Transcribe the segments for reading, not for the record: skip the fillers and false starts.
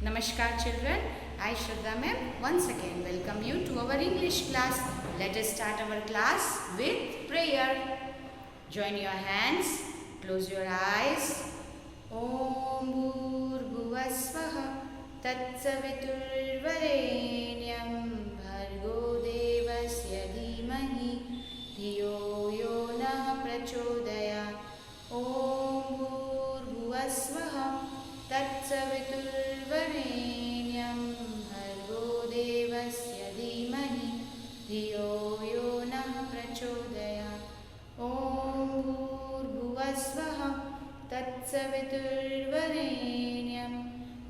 Namaskar children, I Shraddha ma'am once again welcome you to our English class. Let us start our class with prayer. Join your hands, close your eyes. Om Bhurbhuvasvaha Tatsaviturvarenyam Bhargo Devasya Dhimahi Dhiyo Yo Nah Prachodayat. Om Bhurbhuvasvaha तत्सवितुर्वरेण्यं भर्गो देवस्य धीमहि धियो यो नः प्रचोदयात्. ॐ भूर्भुवस्वः तत्सवितुर्वरेण्यं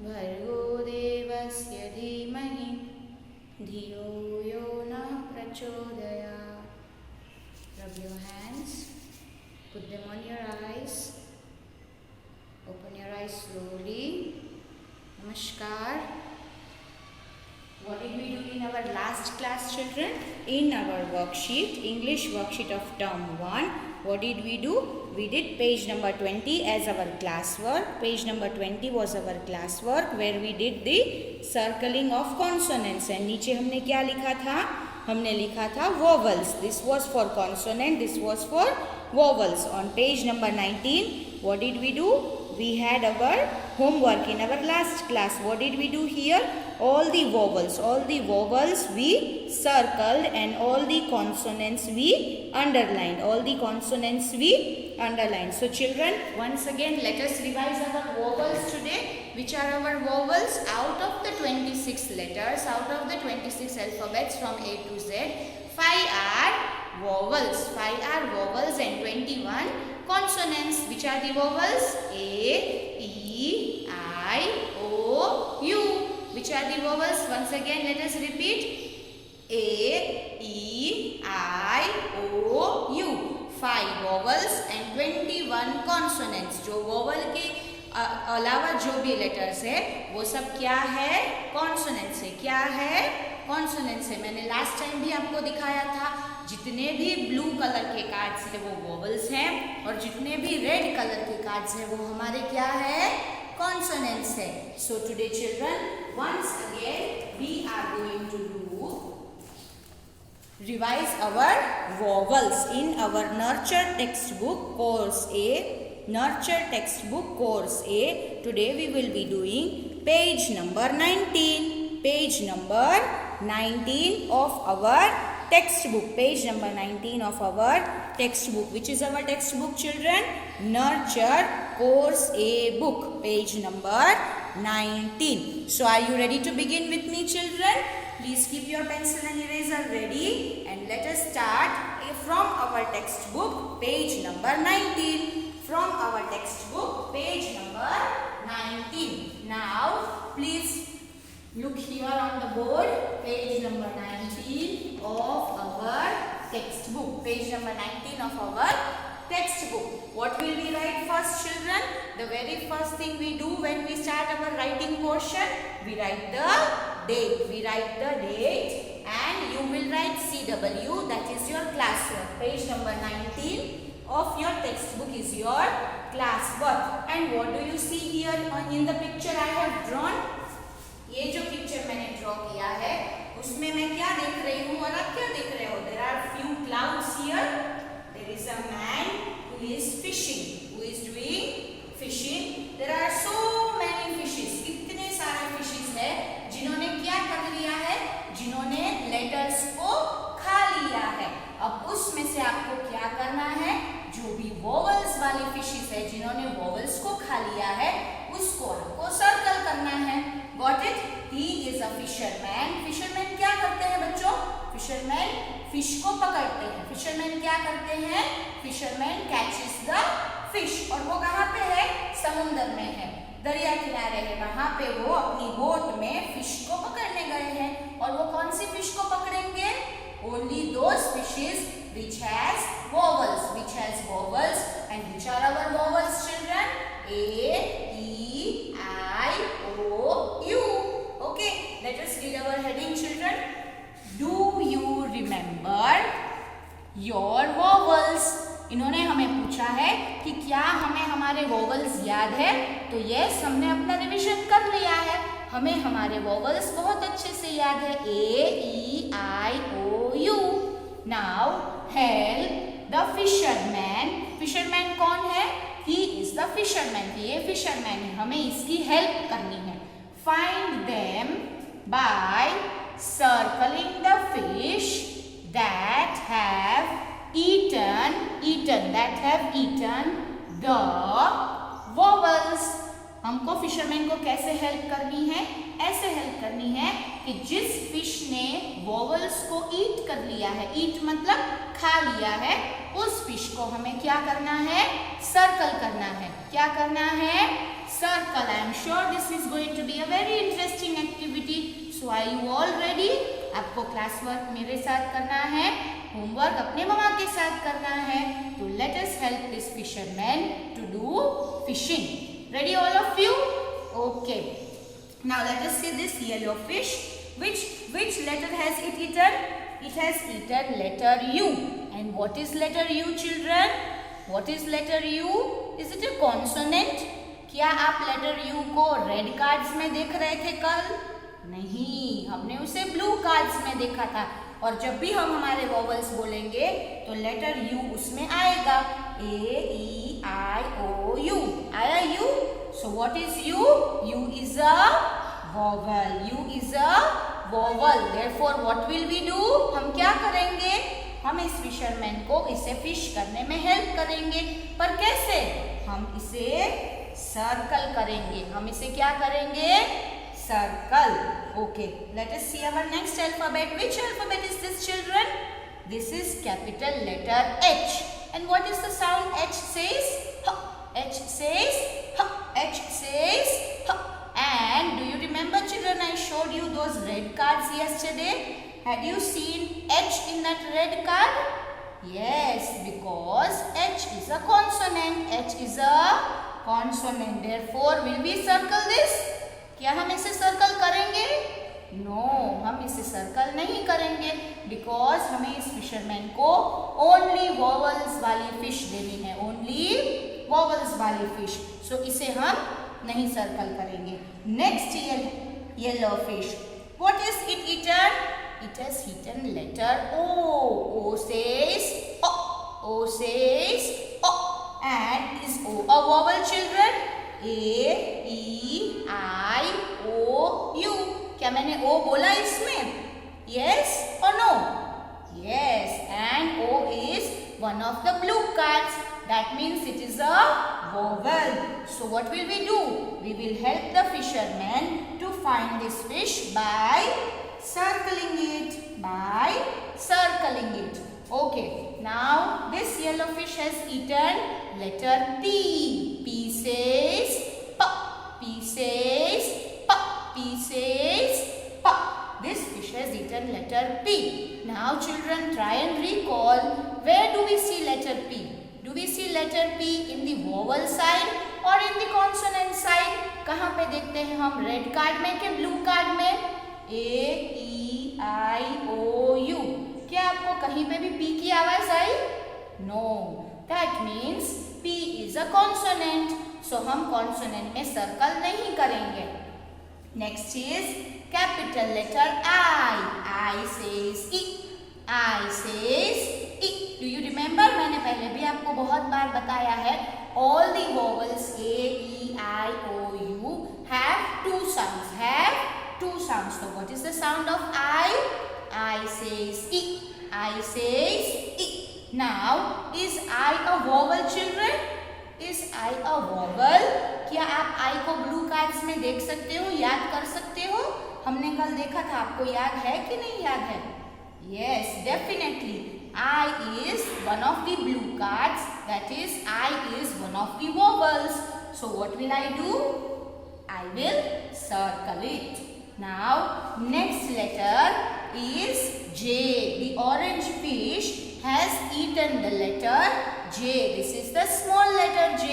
भर्गो देवस्य धीमहि धियो यो नः प्रचोदयात्. Rub your hands, put them on your eyes. Open your eyes slowly. Namaskar. What did we do in our last class, children? In our worksheet, English worksheet of term 1, what did we do? We did page number 20 as our classwork. Page number 20 was our classwork where we did the circling of consonants. And नीचे हमने क्या लिखा था? हमने लिखा था vowels. This was for consonant, this was for vowels. On page number 19, what did we do? We had our homework in our last class. What did we do here? All the vowels we circled and all the consonants we underlined. So children, once again let us revise our vowels today. Which are our vowels? Out of the 26 letters, out of the 26 alphabets from A to Z, 5 are vowels. 5 are vowels and 21 consonants. Which are the vowels? A, E, I, O, U. Which are the vowels? Once again let us repeat. A, E, I, O, U. 5 vowels and 21 consonants. जो vowel के अलावा जो भी letters है वो सब क्या है? कॉन्सोनेंट्स है. क्या है? कॉन्सोनेंट्स है. मैंने लास्ट टाइम भी आपको दिखाया था जितने भी ब्लू कलर के कार्ड्स है वो वोवल्स हैं और जितने भी रेड कलर के कार्ड्स है वो हमारे क्या है? कॉन्सोनेंट्स है. So today children once again we are going to do revise our vowels in our nurture textbook course A. Nurture textbook course A. Today we will be doing page number 19. Page number 19 of our textbook. Page number 19 of our textbook. Which is our textbook, children? Nurture course A book. Page number 19. So are you ready to begin with me, children? Please keep your pencil and eraser ready and let us start from our textbook, page number 19. From our textbook, page number 19. Now, please look here on the board, page number 19 of our textbook. Page number 19 of our textbook. What will we write first, children? The very first thing we do when we start our writing portion, we write the date. We write the date and you will write CW, that is your classwork. Page number 19 of your textbook is your classwork. And what do you see here in the picture I have drawn? ये जो picture मैंने draw किया है उसमें मैं क्या देख रही हूँ और आप क्या देख रहे हो? There are few clouds here. There is a man who is fishing. Who is doing fishing? There are so many fishes. कितने सारे fishes है जिन्होंने क्या कर लिया है? जिन्होंने लेटर्स को खा लिया है. अब उसमें से आपको क्या करना है? जो भी वोवल्स वाली फिशेस है जिन्होंने वोवल्स को खा लिया है उसको आपको सर्कल करना है. Got it? He is a fisherman. Fisherman क्या करते हैं बच्चों? Fisherman फिश को पकड़ते हैं. Fisherman क्या करते हैं? Fisherman catches the fish. और वो कहाँ पे है? समुद्र में है, दरिया किनारे है. वहाँ पे वो अपनी बोट में फिश को पकड़ने गए हैं. और वो कौन सी फिश को पकड़ेंगे? Only those fishes which has vowels. Which has vowels. And which are our vowels, children? A, E, I, O, U. Okay, let us read our heading, children. Do you remember your vowels? इन्होंने हमें पूछा है कि क्या हमें हमारे vowels याद है? तो यस, हमने अपना रिवीजन कर लिया है. हमें हमारे वॉवल्स बहुत अच्छे से याद है, A-E-I-O-U। Now help the fisherman. Fisherman कौन है? ही इज द फिशरमैन, ये फिशरमैन है, हमें इसकी हेल्प करनी है। Find them by circling the fish that have eaten the vowels। हमको फिशरमैन को कैसे हेल्प करनी है? ऐसे हेल्प करनी है कि जिस फिश ने वॉवल्स को ईट कर लिया है, ईट मतलब खा लिया है, उस फिश को हमें क्या करना है? सर्कल करना है। क्या करना है? Circle. I am sure this is going to be a very interesting activity. So are you all ready? आपको क्लास वर्क मेरे साथ करना है, होमवर्क अपने मम्मा के साथ करना है। तो let us help this fisherman to do fishing. Ready all of you? Okay. Now let us see this yellow fish. Which letter has it eaten? It has eaten letter U. And what is letter U, children? What is letter U? Is it a consonant? क्या आप letter U को red cards में देख रहे थे कल? नहीं, हमने उसे blue cards में देखा था। और जब भी हम हमारे वॉवल्स बोलेंगे तो लेटर U उसमें आएगा। A-E-I-O-U। आया U? So what is U? U is a vowel. U is a vowel. Therefore what will we do? हम क्या करेंगे? हम इस फिशरमैन को इसे फिश करने में हेल्प करेंगे। पर कैसे? हम इसे सर्कल करेंगे। हम इसे क्या करेंगे? Circle. Okay, let us see our next alphabet. Which alphabet is this, children? This is capital letter H. And what is the sound H says? H. H says H. H says H. And do you remember, children, I showed you those red cards yesterday? Had you seen H in that red card? Yes, because H is a consonant. H is a consonant. Therefore, will we circle this? क्या हम इसे circle करेंगे? No, हम इसे circle नहीं करेंगे, because हमें इस फिशरमैन को ओनली वॉवल्स वाली फिश देनी है, ओनली वॉवल्स वाली फिश। सो इसे हम नहीं सर्कल करेंगे। Next yellow fish, what is it eaten? It has eaten letter O. O says O. O says O. And is O a vowel, children? A-E-I-O-U। क्या मैंने O बोला इसमें? Yes or no? Yes. And O is one of the blue cards. That means it is a vowel. So what will we do? We will help the fisherman to find this fish by circling it. By circling it. Okay. Now this yellow fish has eaten letter P. P says P. P says P. P says P. This fish has eaten letter P. Now children, try and recall, where do we see letter P? Do we see letter P in the vowel side or in the consonant side? कहाँ पे देखते हैं हम? Red card में कि blue card में? A-E-I-O-U। क्या आपको कहीं पे भी P की आवाज आई? No. That means P is a consonant. So हम consonant में सर्कल नहीं करेंगे। Next is capital letter I. I says E. I says E. Do you remember? मैंने पहले भी आपको बहुत बार बताया है, all the vowels A, E, I, O, U have two sounds. Have two sounds. So what is the sound of I? I says E. I says E. Now, is I a vowel, children? Is I a vowel? क्या आप I को blue cards में देख सकते हो, याद कर सकते हो? हमने कल देखा था, आपको याद है कि नहीं याद है? Yes, definitely. I is one of the blue cards. That is, I is one of the vowels. So what will I do? I will circle it. Now, next letter is J. The orange fish has eaten the letter J. This is the small letter J.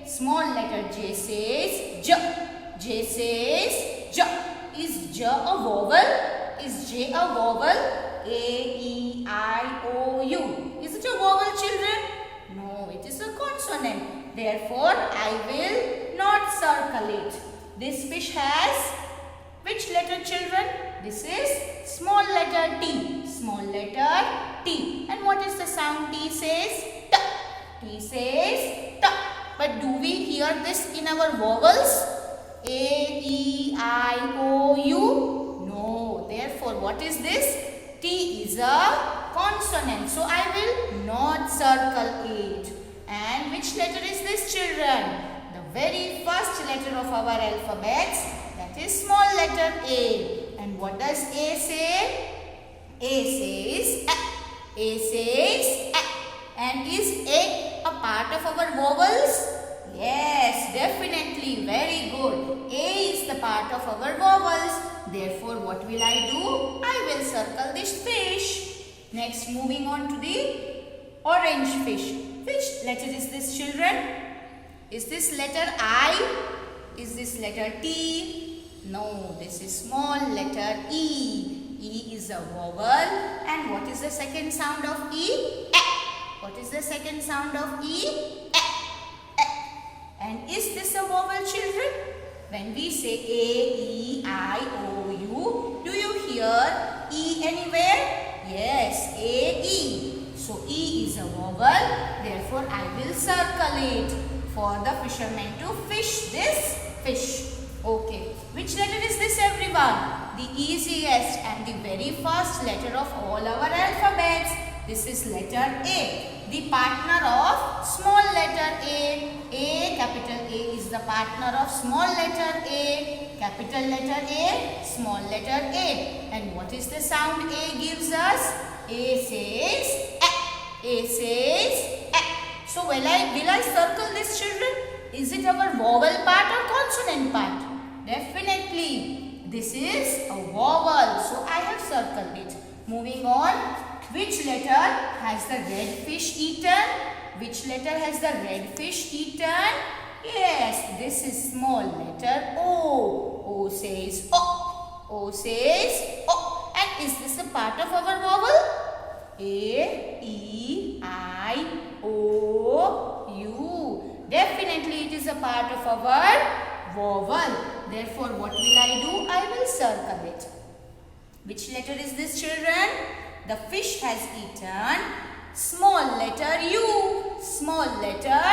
Small letter J says J. J says J. Is J a vowel? Is J a vowel? A-E-I-O-U. Is it a vowel, children? No, it is a consonant. Therefore, I will not circle it. This fish has hear this in our vowels? A, E, I, O, U? No. Therefore, what is this? T is a consonant. So, I will not circle it. And which letter is this, children? The very first letter of our alphabets, that is small letter A. And what does A say? A says A. A says A. And is A a part of our vowels? Yes, definitely. Very good. A is the part of our vowels. Therefore, what will I do? I will circle this fish. Next, moving on to the orange fish. Which letter is this, children? Is this letter I? Is this letter T? No, this is small letter E. E is a vowel. And what is the second sound of E? A. What is the second sound of E? A. A. And is this a vowel, children? When we say A, E, I, O, U, do you hear E anywhere? Yes, A, E. So, E is a vowel. Therefore, I will circle it for the fisherman to fish this fish. Okay. Which letter is this, everyone? The easiest and the very first letter of all our alphabets. This is letter A. The partner of small letter A. A, capital A is the partner of small letter A. Capital letter A, small letter A. And what is the sound A gives us? A says A. A says A. So will I circle this, children? Is it our vowel part or consonant part? Definitely. This is a vowel. So I have circled it. Moving on. Which letter has the red fish eaten? Which letter has the red fish eaten? Yes, this is small letter O. O says O. O says O. And is this a part of our vowel? A, E, I, O, U. Definitely it is a part of our vowel. Therefore, what will I do? I will circle it. Which letter is this, children? The fish has eaten small letter U. Small letter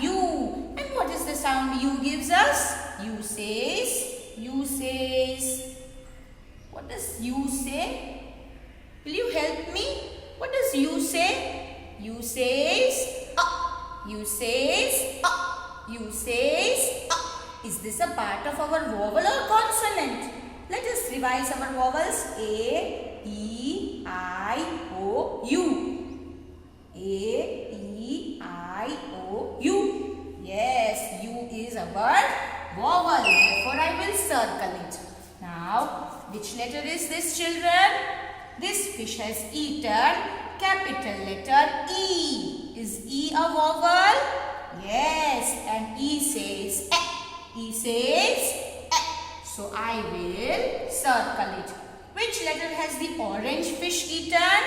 U. And what is the sound U gives us? U says. U says. What does U say? Will you help me? What does U say? U says U says U says Is this a part of our vowel or consonant? Let us revise our vowels. A, E, I, O, U. A, E, I, O, U. Yes, U is our vowel. Therefore, I will circle it. Now, which letter is this, children? This fish has eaten capital letter E. Is E a vowel? Yes, and E says E. E says so I will circle it. Which letter has the orange fish eaten?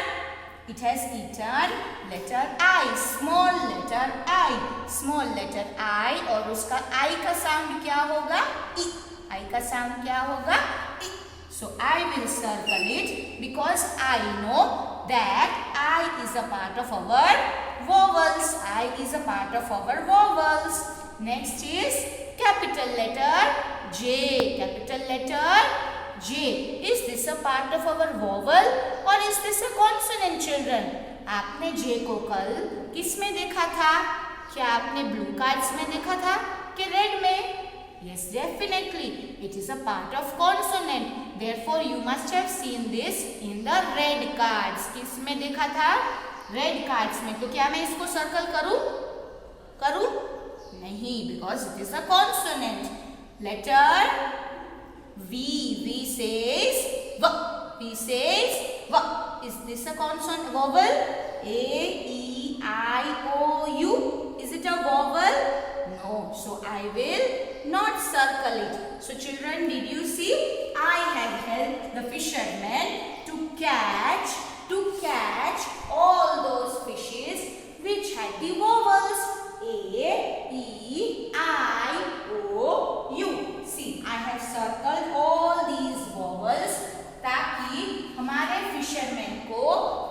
It has eaten letter I, small letter I. Small letter I और उसका I का sound क्या होगा? I. I का sound क्या होगा? I. So I will circle it because I know that I is a part of our vowels. I is a part of our vowels. Next is capital letter J. Capital letter J. Is this a part of our vowel or is this a consonant, children? आपने J को कल किस में देखा था? क्या आपने blue cards में देखा था कि red में? Yes, definitely. It is a part of consonant. Therefore, you must have seen this in the red cards. किस में देखा था? Red cards में. तो क्या मैं इसको circle करूँ? करूँ? नहीं, because it is a consonant. Letter V. V says V. V says V. Is this a consonant vowel? A, E, I, O, U. Is it a vowel? No. So I will not circle it. So children, did you see? I have helped the fisherman to catch all those fishes which had the vowels A, E, I, O, U. See, I have circled all these vowels ताकि हमारे fisherman को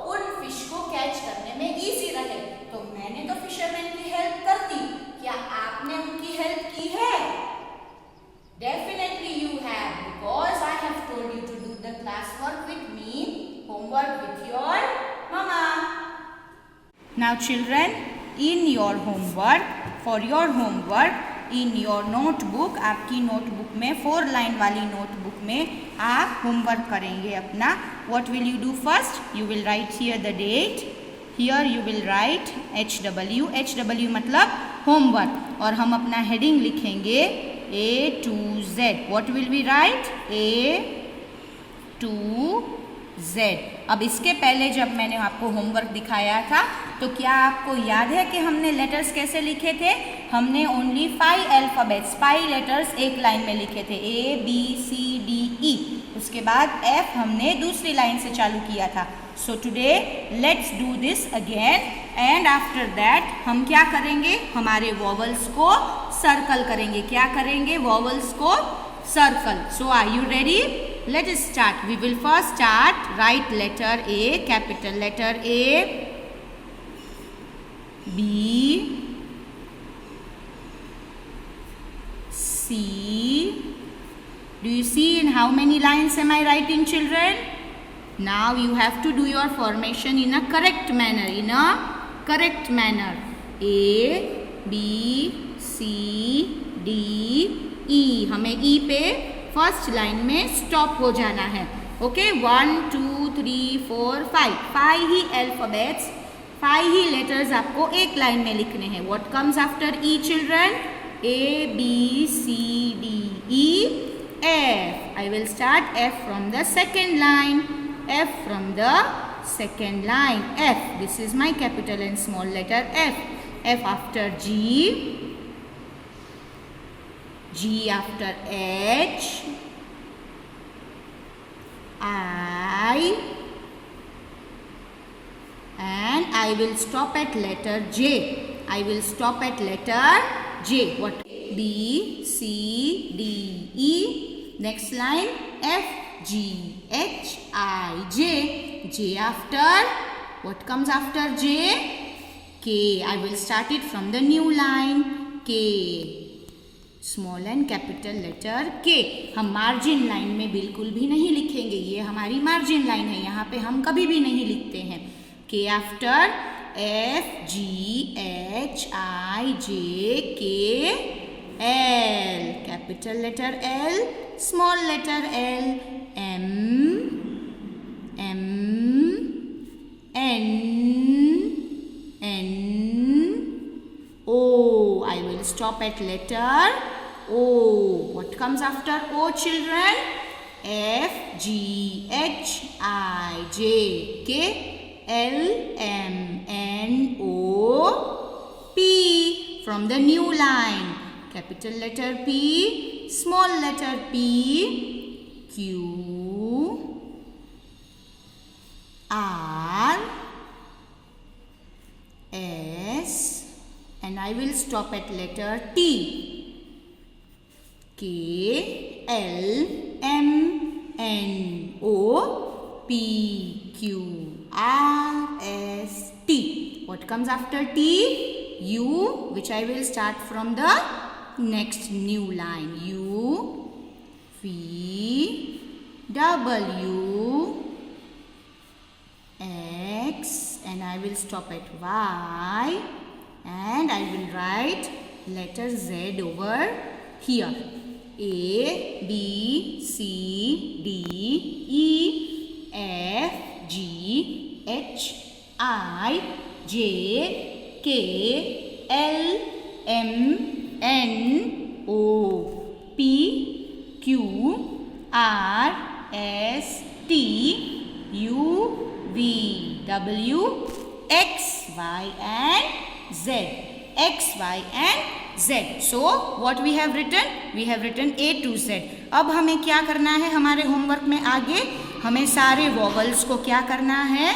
उन fish को catch करने में easy रहे. तो मैंने तो फिशरमैन की हेल्प कर दी. क्या आपने उनकी help Now children, in your homework, for your homework, in your notebook, आपकी नोटबुक में 4 लाइन वाली नोटबुक में आप होमवर्क करेंगे अपना. What will you do first? You will write here the date. Here you will write HW. HW मतलब homework. और हम अपना हेडिंग लिखेंगे A to Z. What will we write? A to Z. अब इसके पहले जब मैंने आपको होमवर्क दिखाया था तो क्या आपको याद है कि हमने लेटर्स कैसे लिखे थे? हमने ओनली 5 अल्फ़ाबेट्स 5 लेटर्स एक लाइन में लिखे थे, A B C D E. उसके बाद F हमने दूसरी लाइन से चालू किया था. So today let's do this again and after that हम क्या करेंगे? हमारे वॉवल्स को सर्कल करेंगे. क्या करेंगे? वॉवल्स को circle. So are you ready? Let us start. We will first start. Write letter A, capital letter A, B, C. Do you see in how many lines am I writing, children? Now you have to do your formation in a correct manner. In a correct manner. A, B, C, D, E. हमें E पे first line में stop हो जाना है. Okay 1 2 3 4 5 5 ही alphabets 5 ही letters आपको एक line में लिखने हैं. What comes after E children? A B C D E F. I will start F from the second line. F from the second line. F. This is my capital and small letter F. F after G. G after H, I, and I will stop at letter J. I will stop at letter J. What? B, C, D, E. Next line F, G, H, I, J. J after, what comes after J? K. I will start it from the new line. K. Small and capital letter K. हम margin line में बिल्कुल भी नहीं लिखेंगे. ये हमारी margin line है, यहाँ पे हम कभी भी नहीं लिखते हैं. K after F, G, H, I, J, K, L. Capital letter L, small letter L, M, M, N, N, O. I will stop at letter O. What comes after O, children? F, G, H, I, J, K, L, M, N, O, P. From the new line. Capital letter P, small letter P, Q, R, S, and I will stop at letter T. K, L, M, N, O, P, Q, R, S, T. What comes after T? U, which I will start from the next new line. U, V, W, X, and I will stop at Y. And I will write letter Z over here. A, B, C, D, E, F, G, H, I, J, K, L, M, N, O, P, Q, R, S, T, U, V, W, X, Y, and Z. X, Y and Z. So what we have written? We have written A to Z. अब हमें क्या करना है हमारे homework में आगे? हमें सारे वॉवल्स को क्या करना है?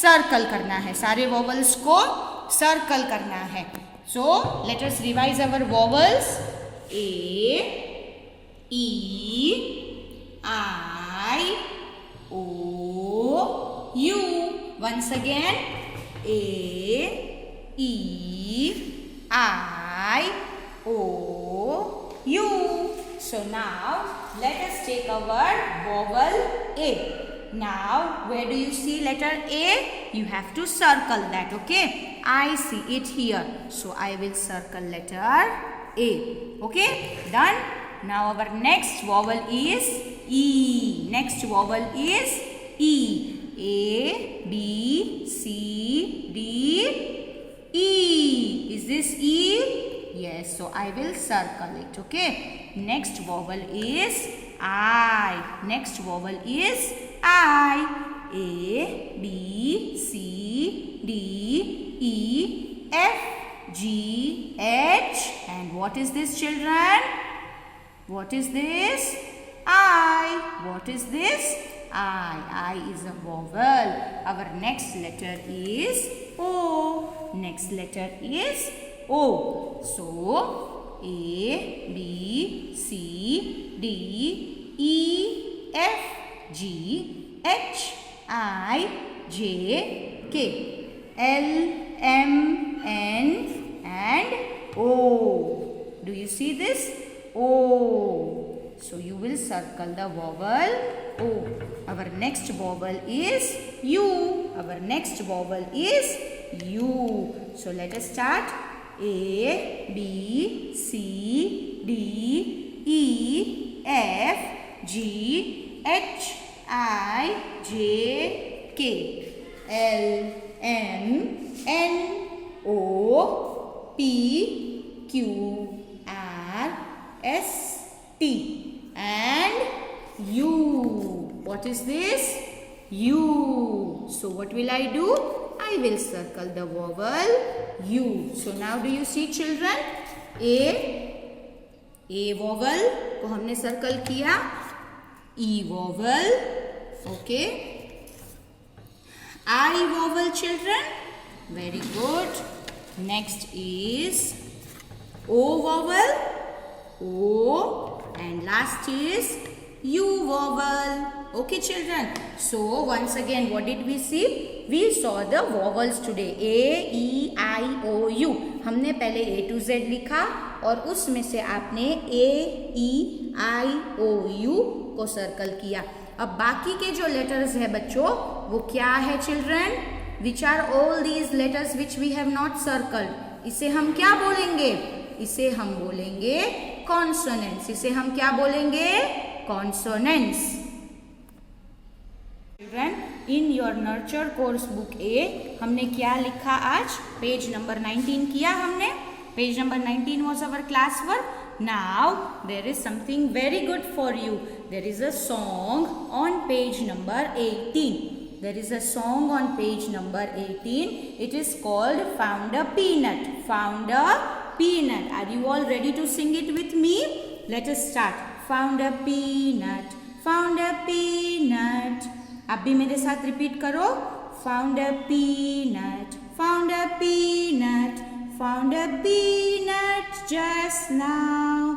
सर्कल करना है. सारे वॉवल्स को सर्कल करना है. So let us revise our vowels. A, E, I, O, U. Once again. A, E, I, O, U. So now let us take our vowel A. Now, where do you see letter A? You have to circle that, okay? I see it here. So, I will circle letter A. Okay? Done? Now, our next vowel is E. Next vowel is E. A, B, C, D, E. Is this E? Yes. So, I will circle it, okay? Next vowel is I. Next vowel is I. A, B, C, D, E, F, G, H. And what is this, children? What is this? I. What is this? I is a vowel. Our next letter is O. Next letter is O. So, A, B, C, D, E, F, G, H, I, J, K, L, M, N and O. Do you see this? O. So, you will circle the vowel O. Our next vowel is U. Our next vowel is U. So, let us start. A, B, C, D, E, F, G, H, I, J, K, L, M, N, O, P, Q, R, S, T and U. What is this? U. So, what will I do? I will circle the vowel U. So, now do you see, children? A vowel को हमने circle किया. E vowel. Okay. I vowel, children. Very good. Next is O vowel. O. And last is U vowel. Okay, children. So, once again, what did we see? We saw the vowels today. A, E, I, O, U. हमने पहले A to Z लिखा और उसमें से आपने A, E, I, O, U को circle किया. अब बाकी के जो लेटर्स है बच्चों, वो क्या है, children? Which are all these letters which we have not circled? इसे हम क्या बोलेंगे? इसे हम बोलेंगे कॉन्सोनेंट्स. इसे हम क्या बोलेंगे? Consonants. Children, in your nurture course book A हमने क्या लिखा आज? पेज नंबर 19 किया हमने. Page number 19 was our class work. Now there is something very good for you. There is a song on page number 18. There is a song on page number 18. It is called Found a Peanut. Found a Peanut. Are you all ready to sing it with me? Let us start. Found a peanut. Found a peanut. आप भी मेरे साथ repeat करो. Found a peanut. Found a peanut. Found a peanut just now.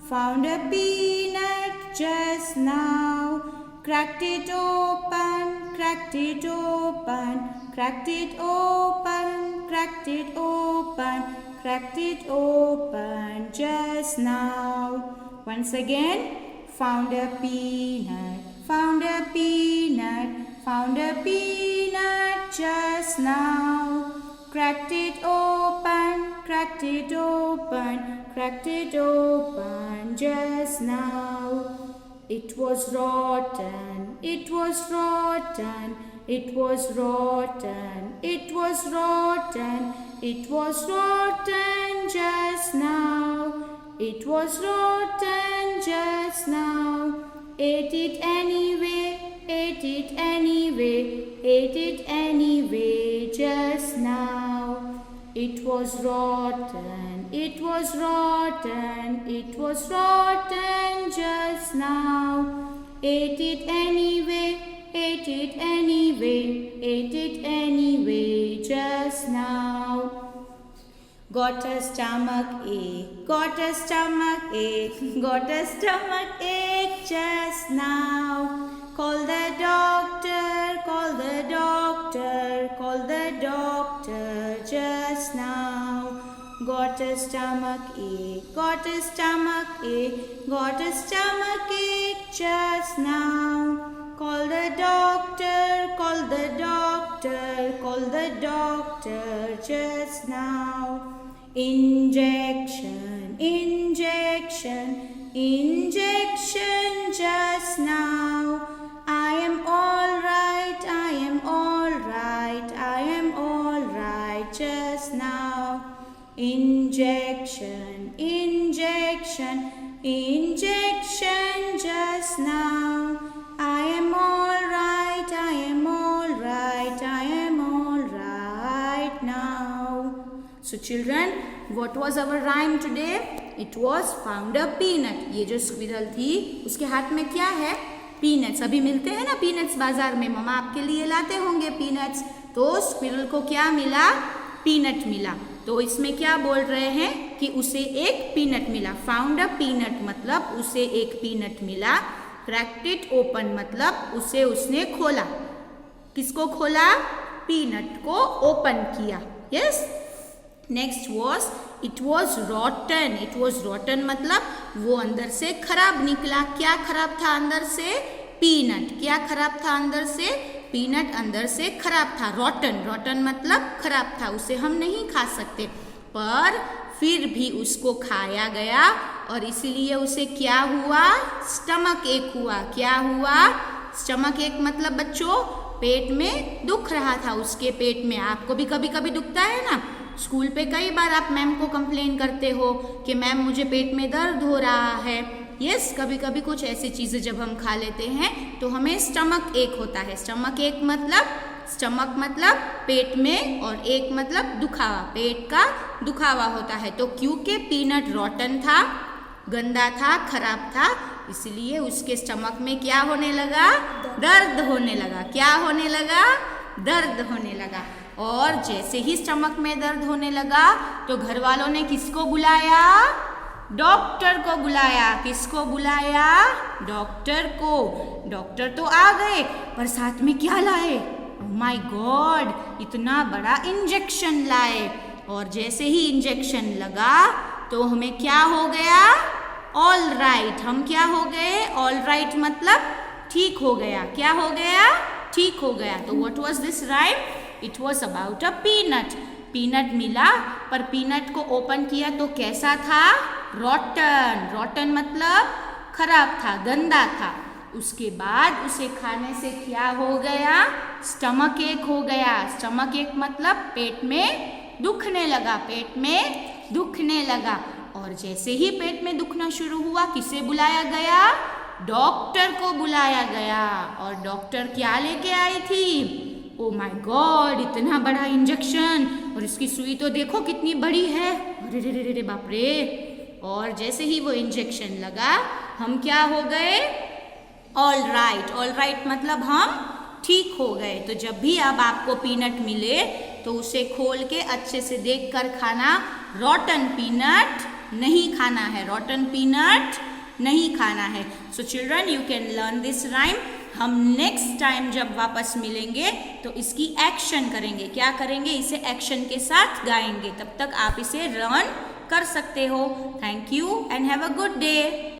Found a peanut just now. Cracked it open. Cracked it open. Cracked it open. Cracked it open. Cracked it open just now. Once again. Found a peanut. Found a peanut. Found a peanut just now. Cracked it open. Cracked it open. Cracked it open just now. It was rotten. It was rotten. It was rotten. It was rotten. It was rotten just now. It was rotten just now. Ate it anyway. Ate it anyway. Ate it anyway just now. It was rotten. It was rotten. It was rotten just now. Ate it anyway. Ate it anyway. Ate it anyway just now. Got a stomach ache. Got a stomach ache. Got a stomach ache just now. Call the doctor. Call the doctor. Call the doctor just now. Got a stomach ache. Got a stomach ache. Got a stomach ache just now. Call the doctor. doctor just now. Injection, injection, injection just now. I am all right, I am all right, I am all right just now. Injection, injection, injection just now. I am all right, I am all right, I am all right now. So children, what was our rhyme today? It was found a peanut. ये जो squirrel थी उसके हाथ में क्या है? Peanuts. अभी मिलते हैं ना पीनट्स बाजार में, मम्मा आपके लिए लाते होंगे पीनट्स. तो स्क्विरल को क्या मिला? पीनट मिला. तो इसमें क्या बोल रहे हैं कि उसे एक पीनट मिला. फाउंड अ पीनट मतलब उसे एक पीनट मिला. क्रैक्ड इट ओपन मतलब उसे उसने खोला. किसको खोला? पीनट को ओपन किया. Yes. Next was it was रॉटन. It was रॉटन मतलब वो अंदर से खराब निकला. क्या खराब था अंदर से? पीनट. क्या खराब था अंदर से? पीनट अंदर से खराब था. रॉटन. रॉटन मतलब खराब था, उसे हम नहीं खा सकते. पर फिर भी उसको खाया गया और इसीलिए उसे क्या हुआ? स्टमक एक हुआ. क्या हुआ? स्टमक एक मतलब बच्चों पेट में दुख रहा था. उसके पेट में आपको भी कभी कभी दुखता है ना. स्कूल पे कई बार आप मैम को कंप्लेन करते हो कि मैम मुझे पेट में दर्द हो रहा है. यस, कभी कभी कुछ ऐसी चीज़ें जब हम खा लेते हैं तो हमें स्टमक एक होता है. स्टमक एक मतलब स्टमक मतलब पेट में और एक मतलब दुखावा. पेट का दुखावा होता है. तो क्योंकि पीनट रॉटन था, गंदा था, खराब था, इसलिए उसके स्टमक में क्या होने लगा? दर्द होने लगा. क्या होने लगा? दर्द होने लगा. और जैसे ही स्टमक में दर्द होने लगा तो घर वालों ने किसको बुलाया? डॉक्टर को बुलाया. किसको बुलाया? डॉक्टर को. डॉक्टर तो आ गए पर साथ में क्या लाए? ओह माय गॉड, इतना बड़ा इंजेक्शन लाए. और जैसे ही इंजेक्शन लगा तो हमें क्या हो गया? All right. हम क्या हो गए? ऑल राइट मतलब ठीक हो गया. क्या हो गया? ठीक हो गया. तो what was this rhyme? It was about a peanut. Peanut मिला पर पीनट को ओपन किया तो कैसा था? रॉटन. रॉटन मतलब खराब था, गंदा था. उसके बाद उसे खाने से क्या हो गया? स्टमक एक हो गया. स्टमक एक मतलब पेट में दुखने लगा. पेट में दुखने लगा. और जैसे ही पेट में दुखना शुरू हुआ किसे बुलाया गया? डॉक्टर को बुलाया गया. और डॉक्टर क्या लेके आई थी? ओ माय गॉड, इतना बड़ा इंजेक्शन. और इसकी सुई तो देखो कितनी बड़ी है. अरे रे रे रे बाप रे. और जैसे ही वो इंजेक्शन लगा हम क्या हो गए? All right. ऑल राइट मतलब हम ठीक हो गए. तो जब भी अब आपको पीनट मिले तो उसे खोल के अच्छे से देख कर खाना. रॉटन पीनट नहीं खाना है. रॉटन पीनट नहीं खाना है. So children, you can learn this rhyme. हम नेक्स्ट टाइम जब वापस मिलेंगे तो इसकी एक्शन करेंगे. क्या करेंगे? इसे एक्शन के साथ गाएंगे. तब तक आप इसे लर्न कर सकते हो. Thank you and have a good day.